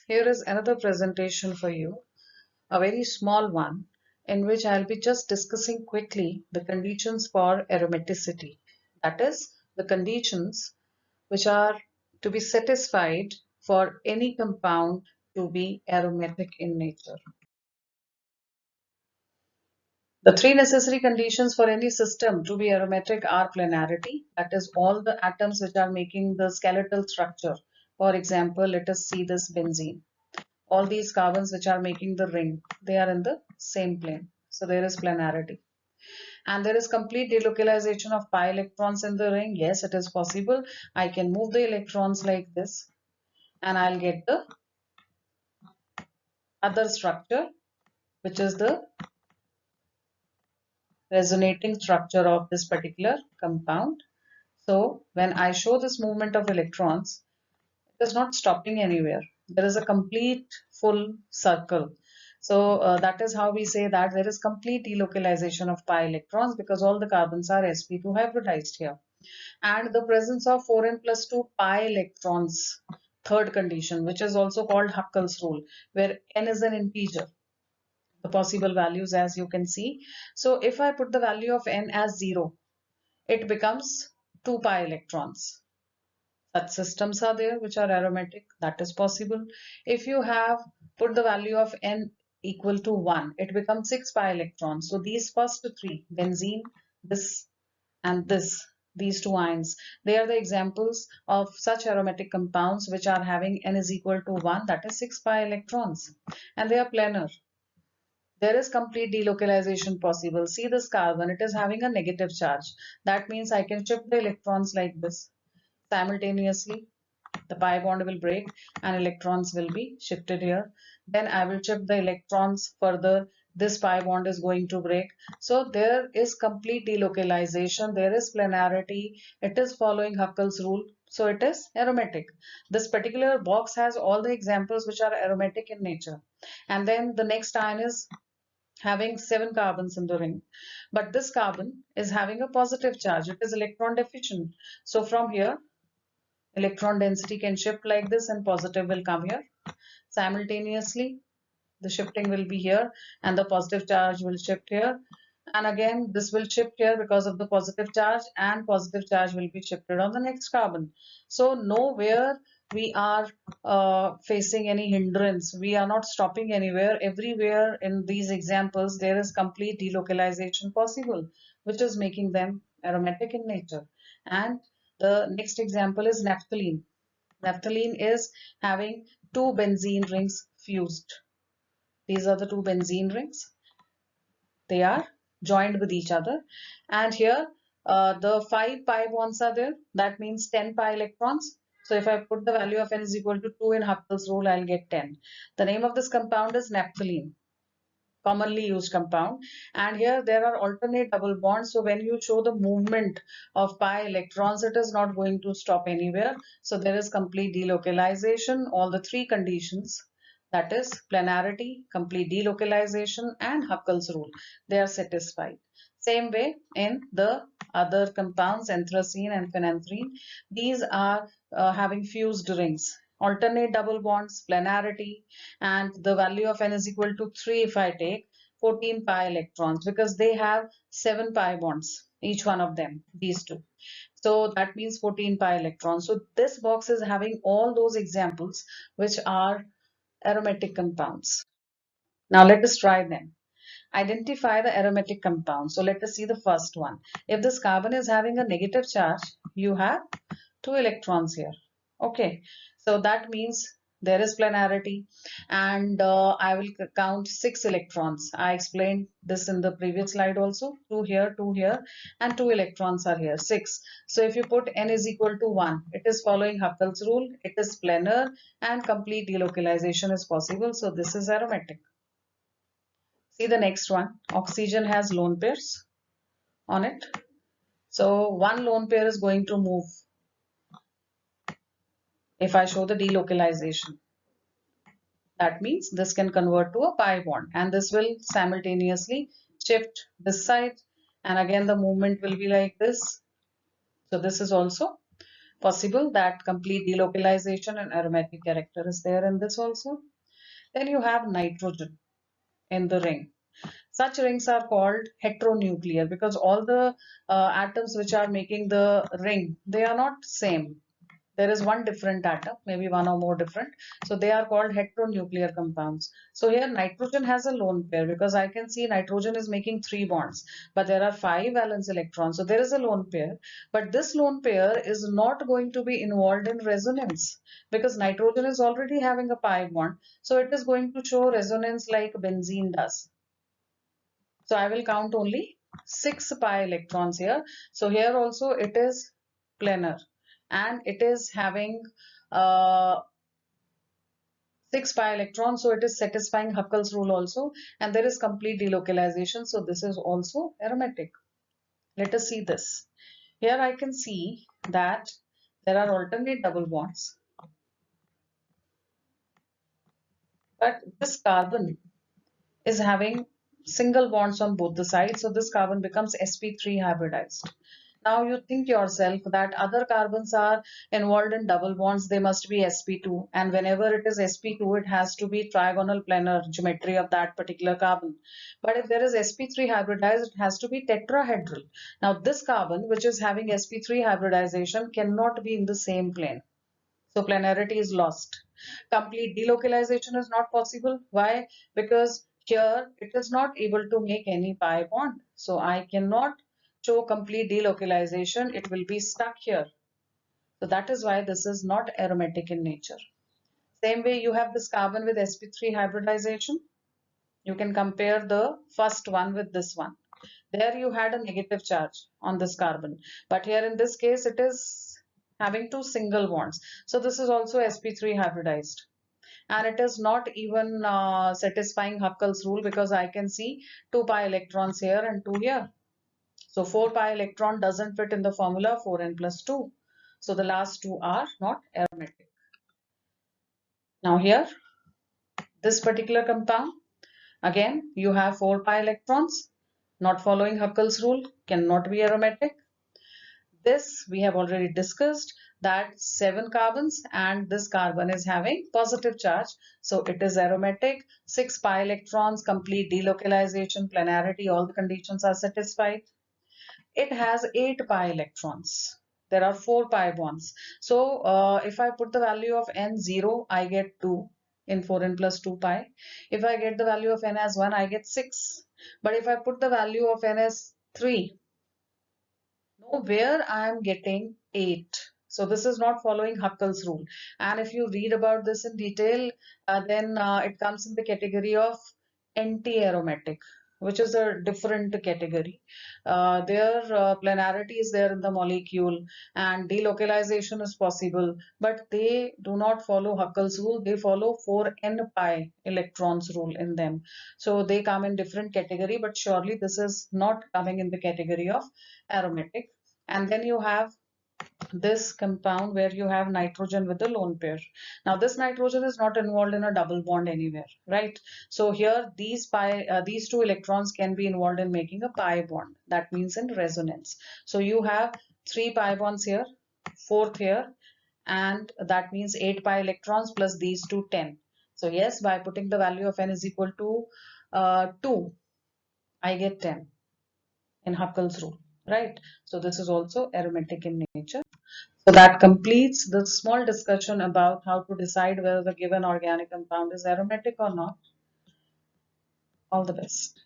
Here is another presentation for you, a very small one, in which I'll be just discussing quickly the conditions for aromaticity. That is, the conditions which are to be satisfied for any compound to be aromatic in nature. The three necessary conditions for any system to be aromatic are planarity, that is, all the atoms which are making the skeletal structure. For example, let us see this benzene. All these carbons which are making the ring, they are in the same plane. So there is planarity. And there is complete delocalization of pi electrons in the ring. Yes, it is possible. I can move the electrons like this and I'll get the other structure, which is the resonating structure of this particular compound. So when I show this movement of electrons, it is not stopping anywhere. There is a complete full circle. So that is how we say that there is complete delocalization of pi electrons because all the carbons are sp2 hybridized here. And the presence of 4n plus 2 pi electrons, third condition, which is also called Huckel's rule, where n is an integer, the possible values as you can see. So if I put the value of n as 0, it becomes 2 pi electrons. Such systems are there which are aromatic, that is possible. If you have put the value of n equal to 1, it becomes 6 pi electrons. So these first three, benzene, this and this, these two ions, they are the examples of such aromatic compounds which are having n is equal to 1, that is 6 pi electrons, and they are planar. There is complete delocalization possible. See this carbon, it is having a negative charge. That means I can shift the electrons like this. Simultaneously, the pi bond will break and electrons will be shifted here. Then I will shift the electrons further. This pi bond is going to break. So there is complete delocalization. There is planarity. It is following Huckel's rule. So it is aromatic. This particular box has all the examples which are aromatic in nature. And then the next ion is having 7 carbons in the ring. But this carbon is having a positive charge. It is electron deficient. So from here, electron density can shift like this and positive will come here. Simultaneously, the shifting will be here and the positive charge will shift here. And again, this will shift here because of the positive charge, and positive charge will be shifted on the next carbon. So nowhere we are facing any hindrance. We are not stopping anywhere. Everywhere in these examples, there is complete delocalization possible, which is making them aromatic in nature. And the next example is naphthalene. Naphthalene is having two benzene rings fused. These are the two benzene rings. They are joined with each other. And here the 5 pi bonds are there. That means 10 pi electrons. So if I put the value of n is equal to 2 in Huckel's rule, I'll get 10. The name of this compound is naphthalene, commonly used compound. And here there are alternate double bonds. So when you show the movement of pi electrons, it is not going to stop anywhere. So there is complete delocalization. All the three conditions, that is planarity, complete delocalization, and Huckel's rule, they are satisfied. Same way in the other compounds, anthracene and phenanthrene, these are having fused rings, alternate double bonds, planarity, and the value of n is equal to 3 if I take 14 pi electrons, because they have 7 pi bonds, each one of them, these two. So that means 14 pi electrons. So this box is having all those examples which are aromatic compounds. Now let us try them. Identify the aromatic compound. So let us see the first one. If this carbon is having a negative charge, you have 2 electrons here. Okay, so that means there is planarity, and I will count 6 electrons. I explained this in the previous slide also. 2 here, and 2 electrons are here, 6. So if you put n is equal to 1, it is following Huckel's rule. It is planar and complete delocalization is possible. So this is aromatic. See the next one. Oxygen has lone pairs on it. So one lone pair is going to move if I show the delocalization. That means this can convert to a pi bond, and this will simultaneously shift this side, and again the movement will be like this. So this is also Possible that complete delocalization and aromatic character is there in this also. Then you have nitrogen in the ring. Such rings are called heteronuclear because all the atoms which are making the ring, they are not same. There is one different atom, maybe one or more different. So they are called heteronuclear compounds. So here nitrogen has a lone pair because I can see nitrogen is making 3 bonds, but there are 5 valence electrons. So there is a lone pair, but this lone pair is not going to be involved in resonance because nitrogen is already having a pi bond. So it is going to show resonance like benzene does. So I will count only 6 pi electrons here. So here also it is planar and it is having uh, 6 pi electrons. So it is satisfying Huckel's rule also, and there is complete delocalization. So this is also aromatic. Let us see this. Here I can see that there are alternate double bonds, but this carbon is having single bonds on both the sides. So this carbon becomes sp3 hybridized. Now you think yourself that other carbons are involved in double bonds, they must be sp2, and whenever it is sp2 it has to be trigonal planar geometry of that particular carbon. But if there is sp3 hybridized, it has to be tetrahedral. Now this carbon which is having sp3 hybridization cannot be in the same plane. So planarity is lost. Complete delocalization is not possible. Why? Because here it is not able to make any pi bond. So I cannot show complete delocalization. It will be stuck here. So that is why this is not aromatic in nature. Same way you have this carbon with sp3 hybridization. You can compare the first one with this one. There you had a negative charge on this carbon, but here in this case it is having 2 single bonds. So this is also sp3 hybridized, and it is not even satisfying Huckel's rule because I can see 2 pi electrons here and 2 here. So 4 pi electron doesn't fit in the formula 4n plus 2. So the last two are not aromatic. Now here, this particular compound, again you have 4 pi electrons, not following Huckel's rule, cannot be aromatic. This we have already discussed that 7 carbons and this carbon is having positive charge. So it is aromatic. 6 pi electrons, complete delocalization, planarity, all the conditions are satisfied. It has 8 pi electrons. There are 4 pi bonds. So if I put the value of n 0, I get 2 in 4n plus 2 pi. If I get the value of n as 1, I get 6. But if I put the value of n as 3, know where I am getting 8. So this is not following Huckel's rule. And if you read about this in detail, then it comes in the category of anti-aromatic, which is a different category. Their planarity is there in the molecule and delocalization is possible, but they do not follow Huckel's rule. They follow 4n pi electrons rule in them. So they come in different category, but surely this is not coming in the category of aromatic. And then you have this compound where you have nitrogen with the lone pair. Now this nitrogen is not involved in a double bond anywhere, right? So here these two electrons can be involved in making a pi bond. That means in resonance. So you have 3 pi bonds here, 4th here, and that means 8 pi electrons plus these two 10. So yes, by putting the value of n is equal to 2, I get 10 in Huckel's rule, right? So this is also aromatic in nature. So that completes the small discussion about how to decide whether the given organic compound is aromatic or not. All the best.